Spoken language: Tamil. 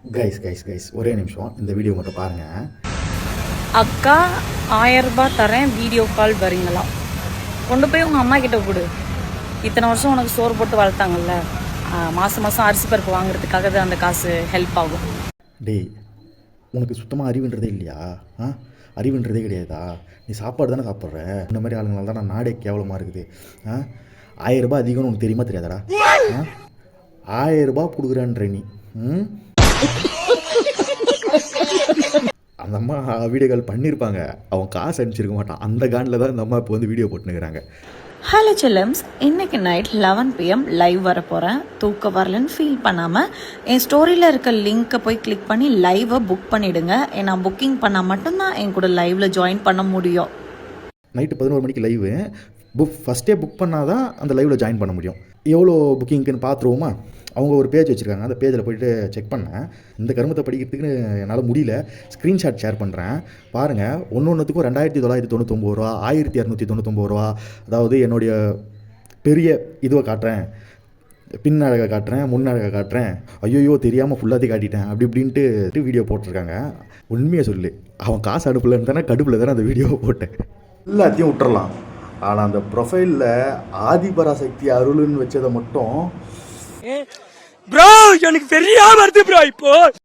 கைஸ் ஒரே நிமிஷம் இந்த வீடியோ மட்டும் பாருங்க. அக்கா 1000 ரூபாய் தரேன், வீடியோ கால் வரீங்களா? கொண்டு போய் உங்கள் அம்மா கிட்ட கொடு. இத்தனை வருஷம் உனக்கு சோறு போட்டு வளர்த்தாங்கல்ல, மாதம் அரிசி பருப்பு வாங்குறதுக்காக தான் அந்த காசு ஹெல்ப் ஆகும். டேய், உனக்கு சுத்தமாக அறிவுன்றதே இல்லையா? அறிவுன்றதே கிடையாதா? நீ சாப்பாடு தானே சாப்பிட்ற. இந்த மாதிரி ஆளுங்களால தான் நான் நாடே கேவலமாக இருக்குது. 1000 ரூபாய் அதிகம்னு உனக்கு தெரியுமா தெரியாதடா? 1000 ரூபாய் கொடுக்குறான்ற நீ. அந்த அம்மா வீடியோ கால் பண்ணியிருப்பாங்க, அவன் காசு அனுப்பிச்சிருக்க மாட்டான். அந்த காண்டில் தான் இந்த அம்மா இப்போ வந்து வீடியோ போட்டுனுக்கிறாங்க. ஹலோ செல்லம்ஸ், இன்னைக்கு நைட் 11 PM லைவ் வர போகிறேன். தூக்க வரலன்னு ஃபீல் பண்ணாமல் என் ஸ்டோரியில் இருக்க லிங்க்கை போய் கிளிக் பண்ணி லைவை புக் பண்ணிவிடுங்க. ஏன்னா புக்கிங் பண்ணால் மட்டும்தான் என் கூட லைவில் ஜாயின் பண்ண முடியும். நைட்டு 11 மணிக்கு லைவு ஃபஸ்ட்டே புக் பண்ணால் தான் அந்த லைவில் ஜாயின் பண்ண முடியும். எவ்வளோ புக்கிங்க்குன்னு பார்த்துருவோமா? அவங்க ஒரு பேஜ் வச்சுருக்காங்க, அந்த பேஜில் போய்ட்டு செக் பண்ணேன். இந்த கருமத்தை படிக்கிறதுக்கு என்னால் முடியல, ஸ்க்ரீன்ஷாட் ஷேர் பண்ணுறேன் பாருங்கள். ஒன்றுத்துக்கும் 2999 ரூபா, 1299 ரூபா. அதாவது என்னுடைய பெரிய இதுவை காட்டுறேன், பின் அழகை காட்டுறேன், முன் அழகை காட்டுறேன், ஐயோ தெரியாமல் ஃபுல்லாத்தையும் காட்டிட்டேன் அப்படி இப்படின்ட்டு வீடியோ போட்டிருக்காங்க. உண்மையாக சொல்லு, அவன் காசு அனுப்பலன்னு தானே கடுப்பில் தானே அந்த வீடியோவை போட்டேன். எல்லாத்தையும் விட்டுறலாம், ஆனால் அந்த ப்ரொஃபைலில் ஆதிபராசக்தி அருள்னு வச்சதை மட்டும் ப்ரோ எனக்கு பெரிய வருது ப்ரோ இப்போ.